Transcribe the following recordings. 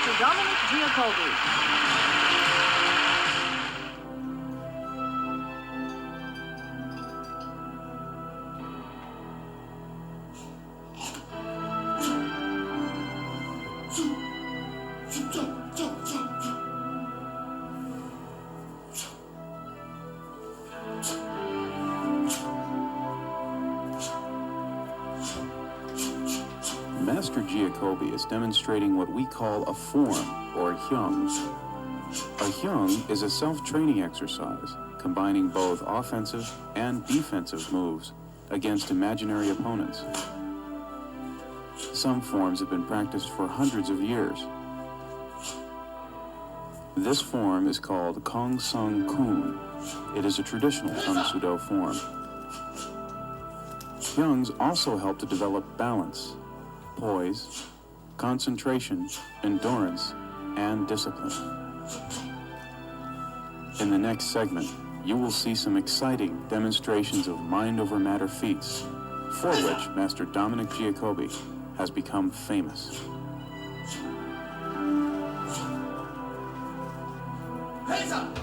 Master Dominic Giacobbe. Master Giacobbe is demonstrating what we call a form, or hyung. A hyung is a self-training exercise combining both offensive and defensive moves against imaginary opponents. Some forms have been practiced for hundreds of years. This form is called Kong Sung Kun. It is a traditional Tong Soo Do form. Hyungs also help to develop balance, poise, concentration, endurance, and discipline. In the next segment, you will see some exciting demonstrations of mind-over-matter feats, for which Master Dominic Giacobbe has become famous. Hands up!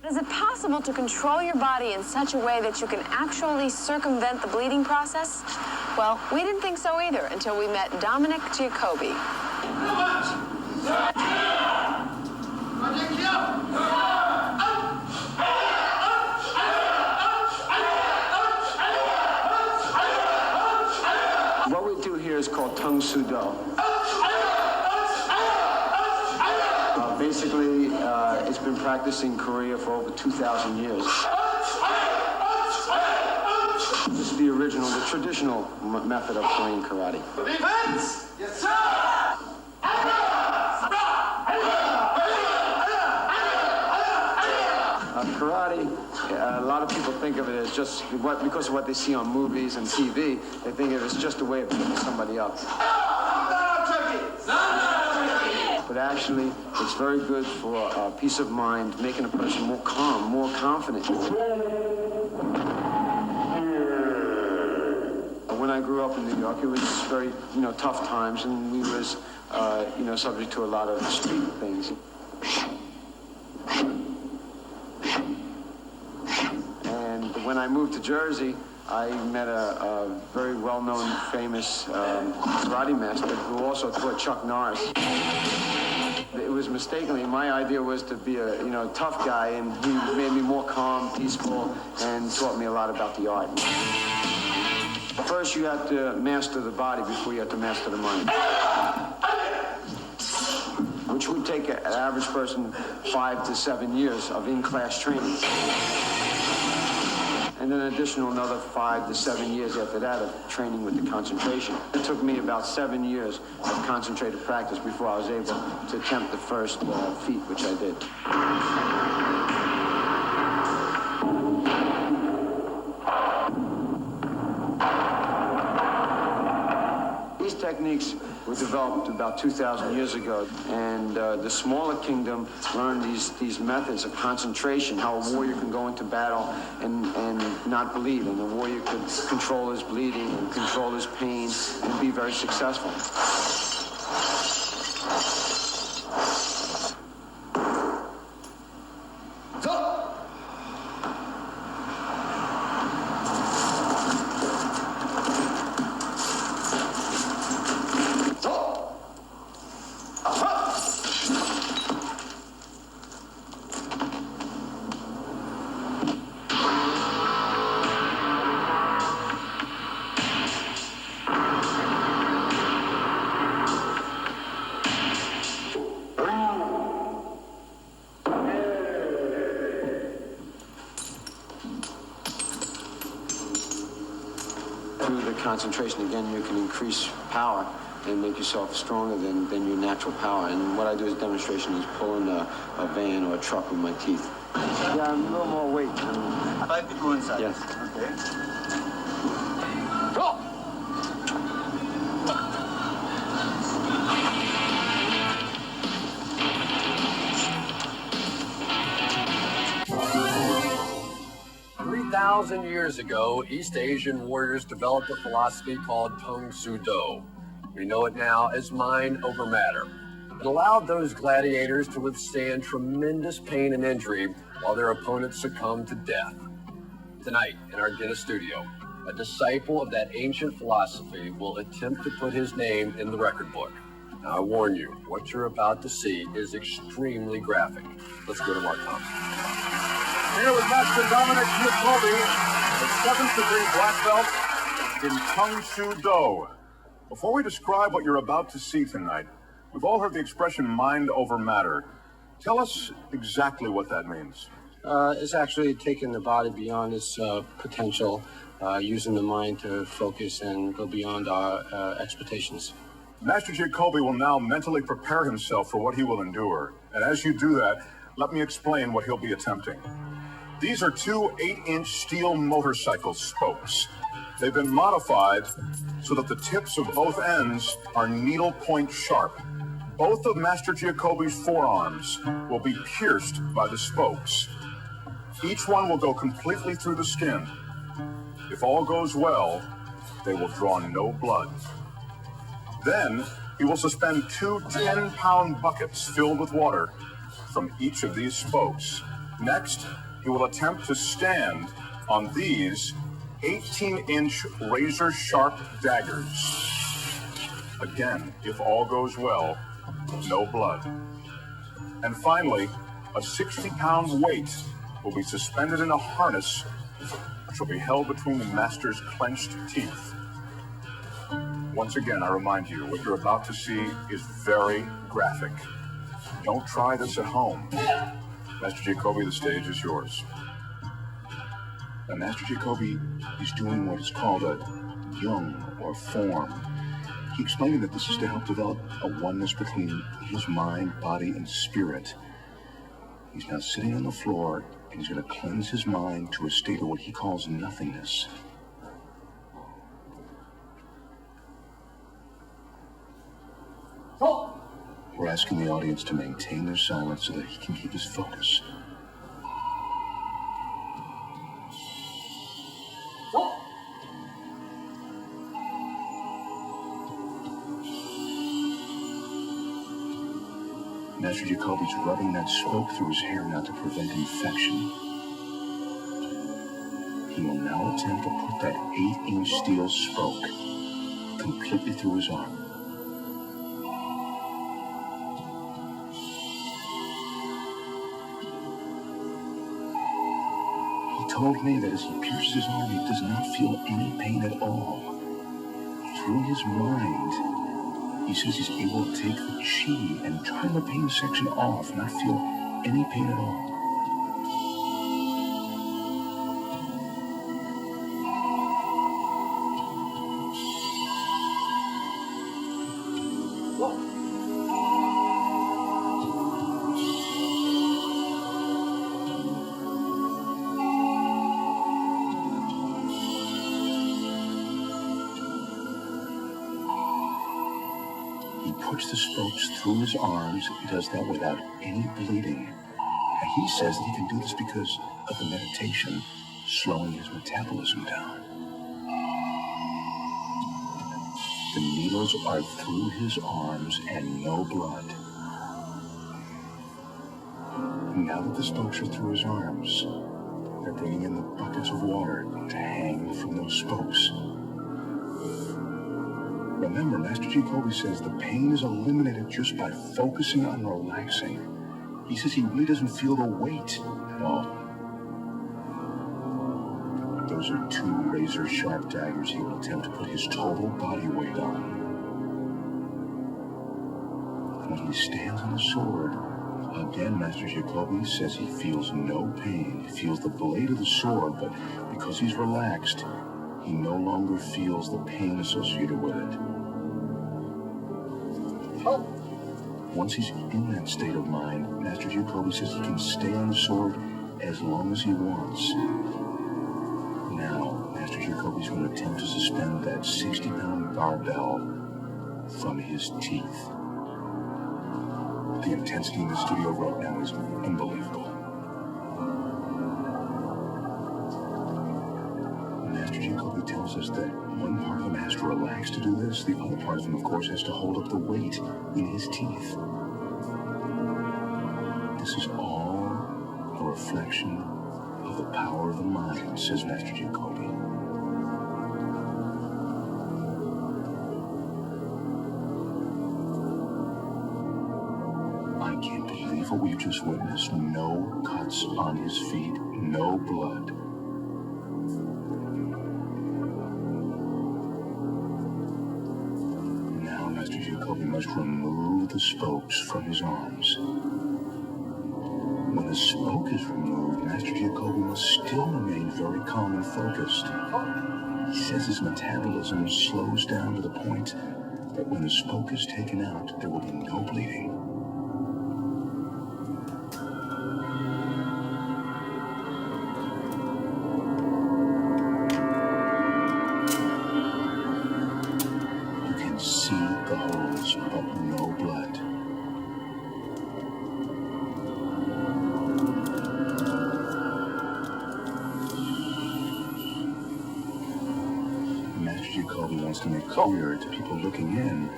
Is it possible to control your body in such a way that you can actually circumvent the bleeding process? Well, we didn't think so either until we met Dominic Giacobbe. What we do here is called Tong Soo Do. Basically, it's been practiced in Korea for over 2,000 years. This is the original, the traditional method of playing karate. Defense! Yes, sir! Karate, a lot of people think of it as just because of what they see on movies and TV, they think of it as just a way of picking somebody up. But actually, it's very good for peace of mind, making a person more calm, more confident. When I grew up in New York, it was very, tough times, and we was, subject to a lot of street things. And when I moved to Jersey, I met a very well-known, famous karate master who also taught Chuck Norris. It was mistakenly, my idea was to be a tough guy, and he made me more calm, peaceful, and taught me a lot about the art. First, you have to master the body before you have to master the mind, which would take an average person 5 to 7 years of in-class training. And then additional another 5 to 7 years after that of training with the concentration. It took me about 7 years of concentrated practice before I was able to attempt the first feat, which I did. These techniques were developed about 2,000 years ago, and the smaller kingdom learned these methods of concentration, how a warrior can go into battle and not bleed, and the warrior could control his bleeding and control his pain and be very successful. Through the concentration, again, you can increase power and make yourself stronger than your natural power. And what I do as a demonstration is pulling a van or a truck with my teeth. Yeah, I'm a little more weight. 5 feet go inside. Yes. Okay. Go! 2,000 years ago, East Asian warriors developed a philosophy called Tong Soo Do. We know it now as mind over matter. It allowed those gladiators to withstand tremendous pain and injury while their opponents succumbed to death. Tonight, in our Guinness studio, a disciple of that ancient philosophy will attempt to put his name in the record book. Now, I warn you, what you're about to see is extremely graphic. Let's go to Mark Thompson. Here with Master Dominic Giacobbe, a 7th degree black belt in Tong Soo Do. Before we describe what you're about to see tonight, we've all heard the expression mind over matter. Tell us exactly what that means. It's actually taking the body beyond its potential, using the mind to focus and go beyond our expectations. Master Giacobbe will now mentally prepare himself for what he will endure. And as you do that, let me explain what he'll be attempting. These are two 8-inch steel motorcycle spokes. They've been modified so that the tips of both ends are needle point sharp. Both of Master Giacobbe's forearms will be pierced by the spokes. Each one will go completely through the skin. If all goes well, they will draw no blood. Then, he will suspend two 10-pound buckets filled with water from each of these spokes. Next, he will attempt to stand on these 18-inch razor-sharp daggers. Again, if all goes well, no blood. And finally, a 60-pound weight will be suspended in a harness which will be held between the master's clenched teeth. Once again, I remind you, what you're about to see is very graphic. Don't try this at home. Master Giacobbe, the stage is yours. Now, Master Giacobbe is doing what is called a yung, or form. He explained that this is to help develop a oneness between his mind, body, and spirit. He's now sitting on the floor, and he's going to cleanse his mind to a state of what he calls nothingness. We're asking the audience to maintain their silence so that he can keep his focus. Master Giacobbe's rubbing that spoke through his hair now to prevent infection. He will now attempt to put that 8-inch steel spoke completely through his arm. He told me that as he pierces his arm, he does not feel any pain at all. Through his mind, he says he's able to take the chi and turn the pain section off, not feel any pain at all. Puts the spokes through his arms. He does that without any bleeding. And he says that he can do this because of the meditation slowing his metabolism down. The needles are through his arms and no blood. Now that the spokes are through his arms, they're bringing in the buckets of water to hang from those spokes. Remember, Master Giacobbe says the pain is eliminated just by focusing on relaxing. He says he really doesn't feel the weight at all. Those are two razor-sharp daggers he will attempt to put his total body weight on. When he stands on the sword, again, Master Giacobbe says he feels no pain. He feels the blade of the sword, but because he's relaxed, he no longer feels the pain associated with it. Once he's in that state of mind, Master Giacobbe says he can stay on the sword as long as he wants. Now, Master Giacobbe's going to attempt to suspend that 60-pound barbell from his teeth. The intensity in the studio right now is unbelievable. says that one part of him has to relax to do this. The other part of him, of course, has to hold up the weight in his teeth. This is all a reflection of the power of the mind, says Master Giacobbe. I can't believe what we've just witnessed. No cuts on his feet, no blood. Now Master Giacobbe must remove the spokes from his arms. When the spoke is removed, Master Giacobbe must still remain very calm and focused. He says his metabolism slows down to the point that when the spoke is taken out, there will be no bleeding. You can see the holes, but no blood. Giacobbe wants to make clear to people looking in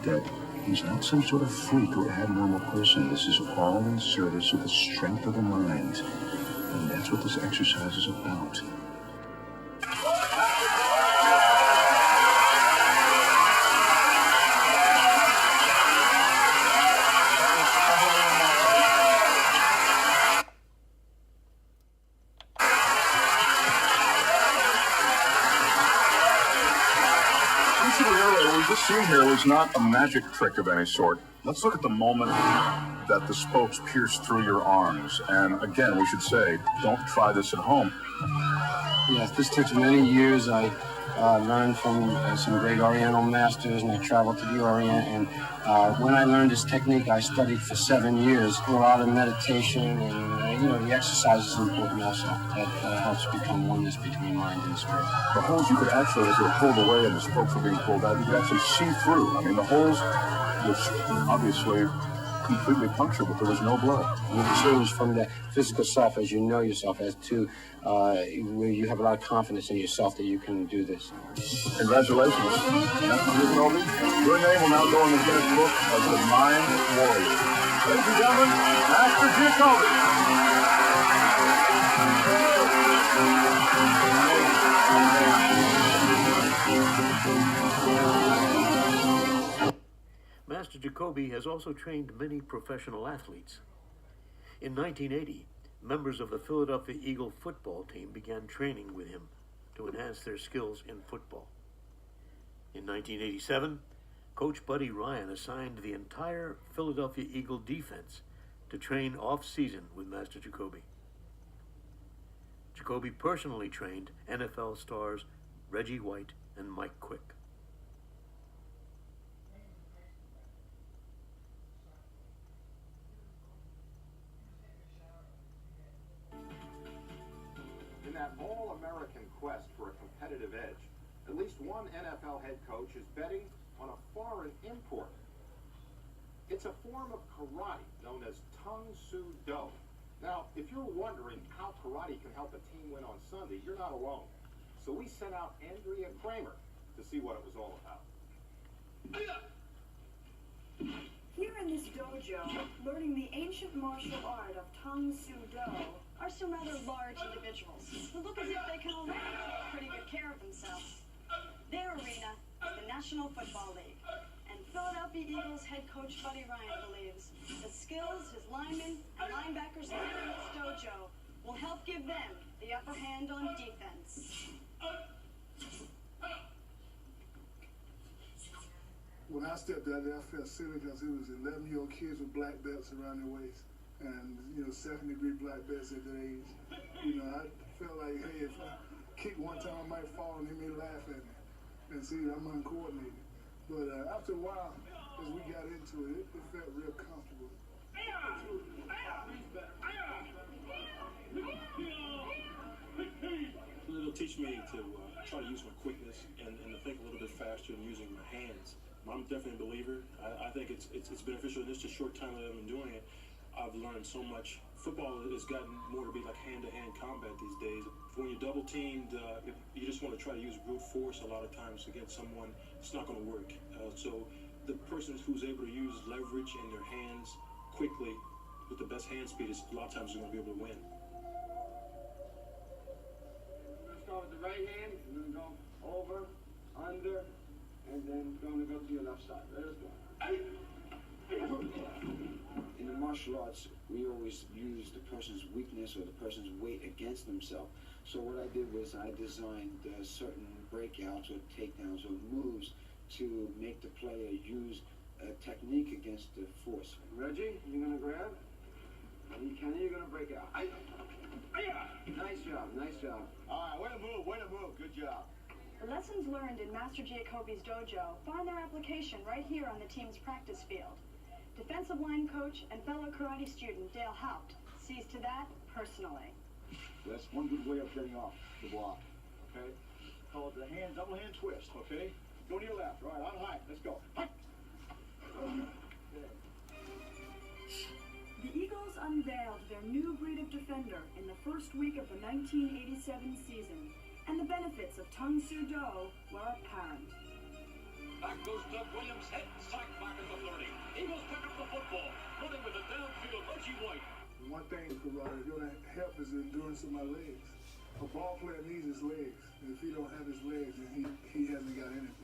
that he's not some sort of freak or abnormal person. This is all in service of the strength of the mind. And that's what this exercise is about. This scene here was not a magic trick of any sort. Let's look at the moment that the spokes pierce through your arms. And again, we should say, don't try this at home. Yes, this took many years. I learned from some great Oriental masters, and I traveled to the Orient. And when I learned this technique, I studied for 7 years. A lot of meditation, and the exercise is important also. That helps become oneness between mind and spirit. The holes you could actually, as they were pulled away and the spokes were being pulled out, you could actually see through. I mean, the holes were obviously completely punctured, but there was no blood. You change from the physical self as you know yourself as to where you have a lot of confidence in yourself that you can do this. Congratulations. Your name will now go in the Guinness Book as the Mind Warrior. Ladies and gentlemen, Master Giacobbe. Master Giacobbe has also trained many professional athletes. In 1980, members of the Philadelphia Eagle football team began training with him to enhance their skills in football. In 1987, Coach Buddy Ryan assigned the entire Philadelphia Eagle defense to train off-season with Master Giacobbe. Giacobbe personally trained NFL stars Reggie White and Mike Quick. In that all-American quest for a competitive edge, at least one NFL head coach is betting on a foreign import. It's a form of karate known as Tong Soo Do. Now, if you're wondering how karate can help a team win on Sunday, you're not alone. So we sent out Andrea Kramer to see what it was all about. Here in this dojo, learning the ancient martial art of Tong Soo Do are some rather large individuals who look as if they can already take pretty good care of themselves. Their arena is the National Football League, and Philadelphia Eagles head coach Buddy Ryan believes the skills his linemen and linebackers learn in this dojo will help give them the upper hand on defense. When I stepped out there, I felt silly because it was 11-year-old kids with black belts around their waist, and second-degree black belts at that age. I felt like, hey, if I kick one time, I might fall, and they may laugh at me and see I'm uncoordinated. But after a while, as we got into it, it felt real comfortable. It'll teach me to try to use my quickness and to think a little bit faster and using my hands. I'm definitely a believer. I think it's beneficial in this just short time that I've been doing it. I've learned so much football has gotten more to be like hand-to-hand combat these days. When you're double teamed, if you just want to try to use brute force a lot of times against someone, it's not going to work. So the person who's able to use leverage in their hands quickly with the best hand speed is a lot of times going to be able to win. Let's start with the right hand, and then go over, under, and then going to go to your left side. Let's go. In the martial arts, we always use the person's weakness or the person's weight against themselves. So what I did was I designed certain breakouts or takedowns or moves to make the player use a technique against the force. Reggie, you're going to grab. Kenny, you're going to break out. Nice job, nice job. All right, way to move, good job. The lessons learned in Master Giacobbe's dojo find their application right here on the team's practice field. Defensive line coach and fellow karate student Dale Haupt sees to that personally. That's one good way of getting off the block, okay? Call it the double hand twist, okay? Go to your left, right, on high, let's go. High. The Eagles unveiled their new breed of defender in the first week of the 1987 season, and the benefits of Tong Soo Do were apparent. Back goes Doug Williams, head sack back at the 30. Eagles pick up the football, running with the downfield, Reggie White. One thing in karate going to help is the endurance of my legs. A ball player needs his legs. And if he don't have his legs, then he hasn't got anything.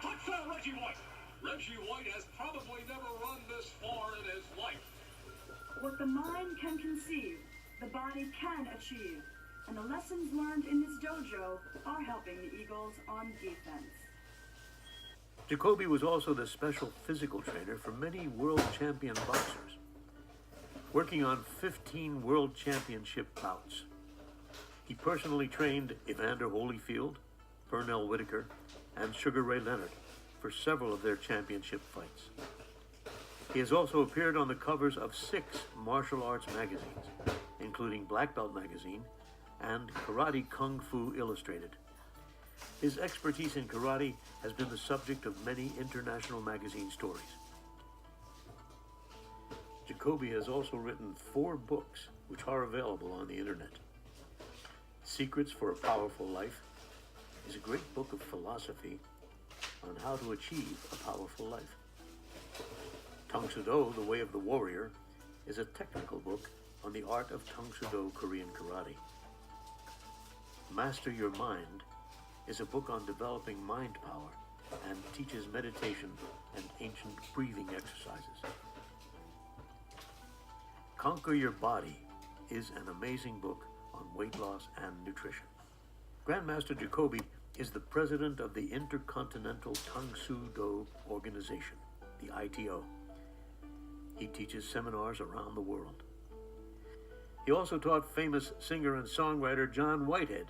Touchdown, Reggie White. Reggie White has probably never run this far in his life. What the mind can conceive, the body can achieve. And the lessons learned in this dojo are helping the Eagles on defense. Giacobbe was also the special physical trainer for many world champion boxers, working on 15 world championship bouts. He personally trained Evander Holyfield, Pernell Whitaker, and Sugar Ray Leonard for several of their championship fights. He has also appeared on the covers of 6 martial arts magazines, including Black Belt Magazine and Karate Kung Fu Illustrated. His expertise in karate has been the subject of many international magazine stories. Giacobbe has also written 4 books which are available on the internet. Secrets for a Powerful Life is a great book of philosophy on how to achieve a powerful life. Tong Soo Do, The Way of the Warrior, is a technical book on the art of Tong Soo Do Korean karate. Master Your Mind is a book on developing mind power and teaches meditation and ancient breathing exercises. Conquer Your Body is an amazing book on weight loss and nutrition. Grandmaster Giacobbe is the president of the Intercontinental Tong Soo Do Organization, the ITO. He teaches seminars around the world. He also taught famous singer and songwriter John Whitehead,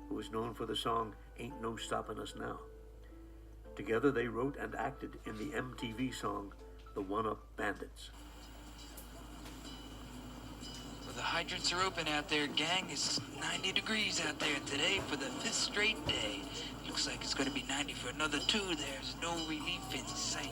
who is known for the song Ain't No Stoppin' Us Now. Together they wrote and acted in the MTV song The One-Up Bandits. Well, the hydrants are open out there, gang. It's 90 degrees out there today for the 5th straight day. Looks like it's going to be 90 for another 2. There's no relief in sight.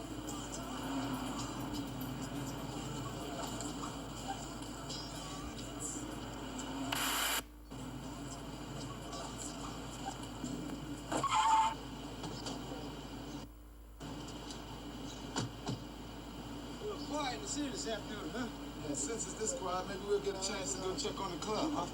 This afternoon, huh? Yeah, since it's this quiet, maybe we'll get a chance to go check on the club, huh?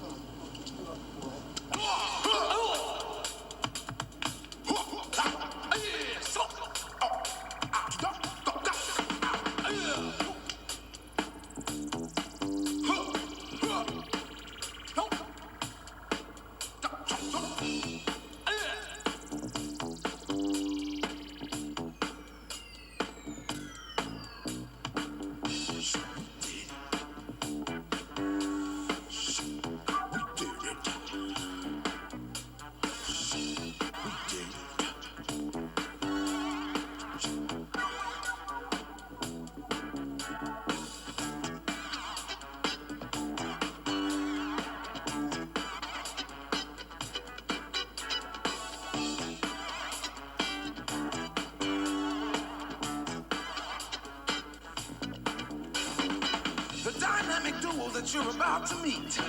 fool that you're about to meet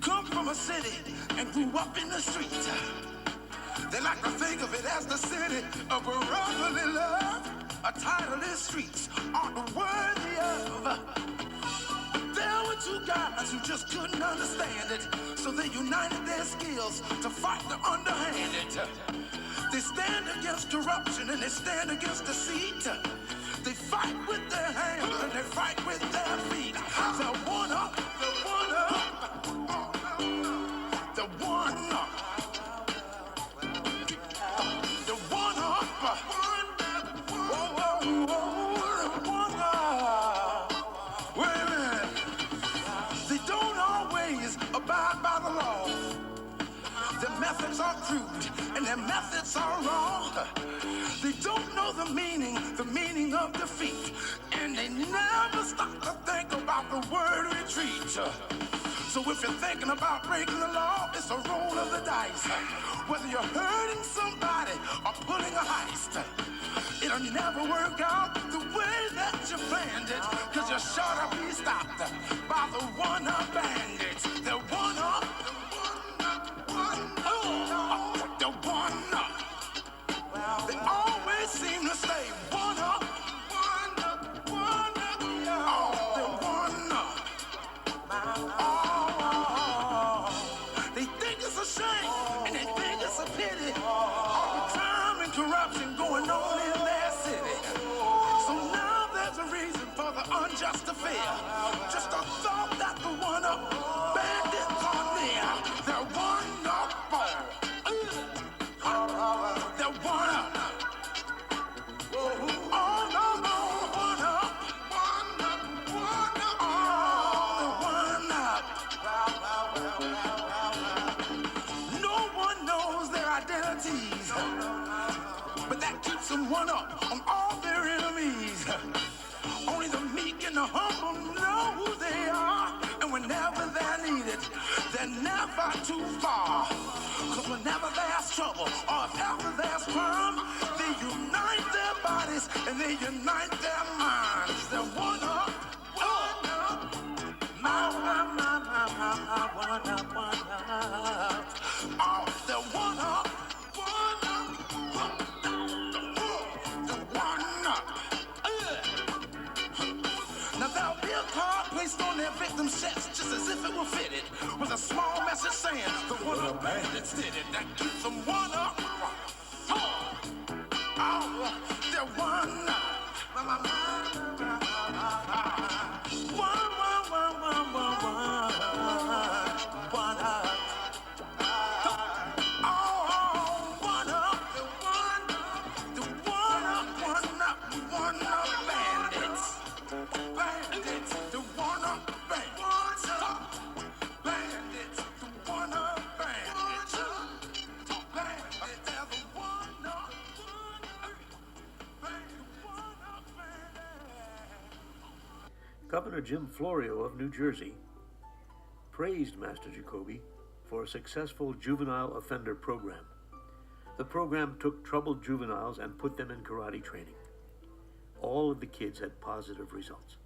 come from a city and grew up in the street. They like to think of it as the city of brotherly love. A title his streets aren't worthy of. But there were two guys who just couldn't understand it, so they united their skills to fight the underhanded. They stand against corruption and they stand against deceit. They fight with their hands and they fight with their feet. They're one up, they're one up, they're one up, they're one up, whoa, whoa, whoa, they're one up. Wait a minute. They don't always abide by the law. Their methods are crude and their methods are wrong. They don't know the meaning of defeat, and they never stop to think about the word retreat. So if you're thinking about breaking the law, it's a roll of the dice. Whether you're hurting somebody or pulling a heist, it'll never work out the way that you planned it, cause you're sure to be stopped by the one-up bandits. They're one-up, they're one-up. They always seem to stay one up, one up, one up. Oh, they're one up. Oh, they think it's a shame and they think it's a pity. All the crime and corruption going on in their city. So now there's a reason for the unjust affair. Just a thought that the one up bandits are near. They're one up. They're one up. But that keeps them one up on all their enemies. Only the meek and the humble know who they are. And whenever they're needed, they're never too far. Cause whenever there's trouble or if ever there's crime, they unite their bodies and they unite their minds. They're one up, one up. One up, one up. Oh, they're one up. Placed on their victims' chests just as if it were fitted, with a small message saying the one-up bandits did it. That keeps them one up. Oh, they're one up. One up. Governor Jim Florio of New Jersey praised Master Giacobbe for a successful juvenile offender program. The program took troubled juveniles and put them in karate training. All of the kids had positive results.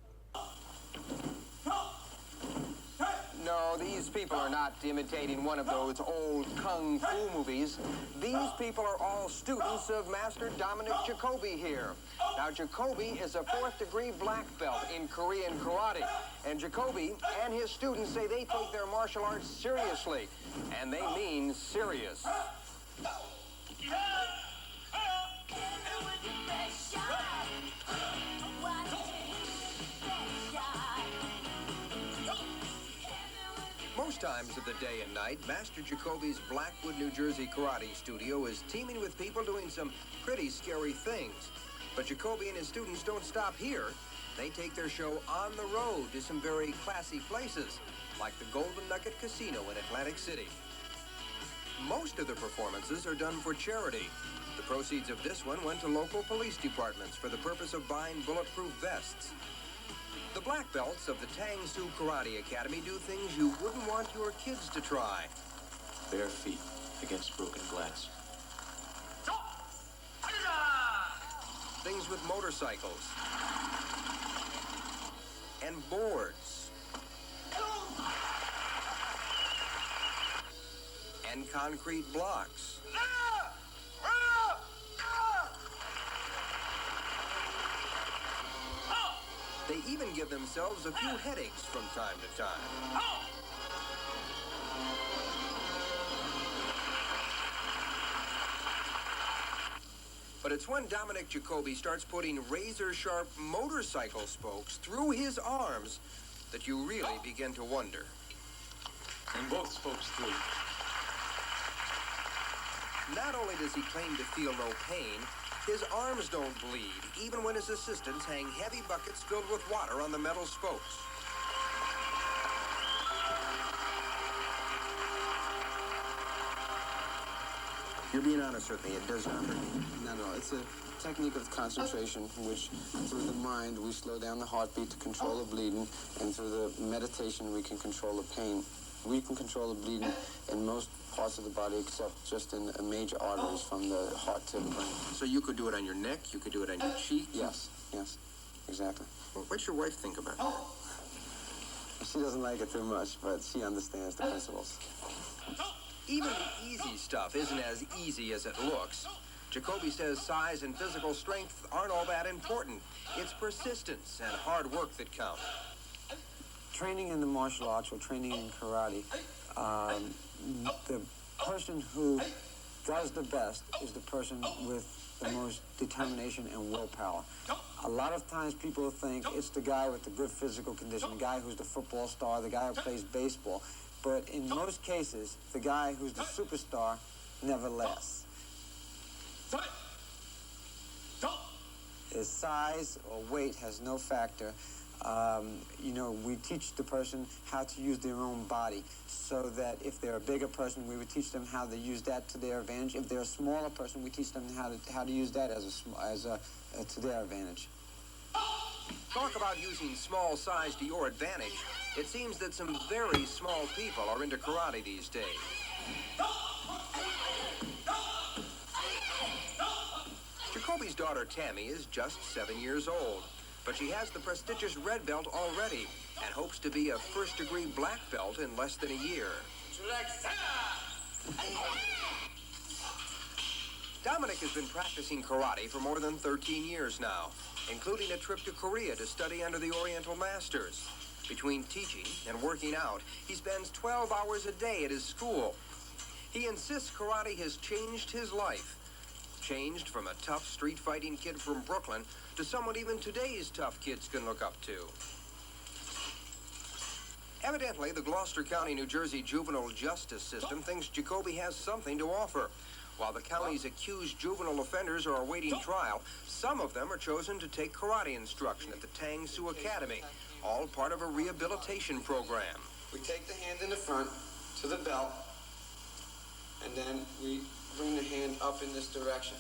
No, these people are not imitating one of those old kung fu movies. These people are all students of Master Dominic Giacobbe here. Now, Giacobbe is a 4th-degree black belt in Korean karate. And Giacobbe and his students say they take their martial arts seriously. And they mean serious. Most times of the day and night, Master Giacobbe's Blackwood, New Jersey karate studio is teeming with people doing some pretty scary things. But Giacobbe and his students don't stop here. They take their show on the road to some very classy places, like the Golden Nugget Casino in Atlantic City. Most of the performances are done for charity. The proceeds of this one went to local police departments for the purpose of buying bulletproof vests. The black belts of the Tang Soo Karate Academy do things you wouldn't want your kids to try. Bare feet against broken glass. Things with motorcycles. and boards. And concrete blocks. They even give themselves a few headaches from time to time. But it's when Dominic Giacobbe starts putting razor-sharp motorcycle spokes through his arms that you really begin to wonder. And both spokes through. Not only does he claim to feel no pain, his arms don't bleed, even when his assistants hang heavy buckets filled with water on the metal spokes. You're being honest with me, it does not hurt me. Not at all. It's a technique of concentration in which, through the mind, we slow down the heartbeat to control the bleeding, and through the meditation, we can control the pain. We can control the bleeding in most parts of the body except just in major arteries from the heart to the brain. So you could do it on your neck, you could do it on your cheek? Yes, exactly. Well, what's your wife think about that? She doesn't like it too much, but she understands the principles. Even the easy stuff isn't as easy as it looks. Giacobbe says size and physical strength aren't all that important. It's persistence and hard work that count. Training in the martial arts or training in karate, the person who does the best is the person with the most determination and willpower. A lot of times people think it's the guy with the good physical condition, the guy who's the football star, the guy who plays baseball. But in most cases, the guy who's the superstar never lasts. His size or weight has no factor. We teach the person how to use their own body so that if they're a bigger person, we would teach them how to use that to their advantage. If they're a smaller person, we teach them how to use that to their advantage. Talk about using small size to your advantage. It seems that some very small people are into karate these days. Giacobbe's daughter Tammy is just 7 years old, but she has the prestigious red belt already and hopes to be a first-degree black belt in less than a year. Dominic has been practicing karate for more than 13 years now, including a trip to Korea to study under the Oriental Masters. Between teaching and working out, he spends 12 hours a day at his school. He insists karate has changed his life. Changed from a tough street-fighting kid from Brooklyn to someone even today's tough kids can look up to. Evidently, the Gloucester County, New Jersey juvenile justice system thinks Giacobbe has something to offer. While the county's accused juvenile offenders are awaiting trial, some of them are chosen to take karate instruction at the Tang Soo Academy, all part of a rehabilitation program. We take the hand in the front to the belt, and then we bring the hand up in this direction.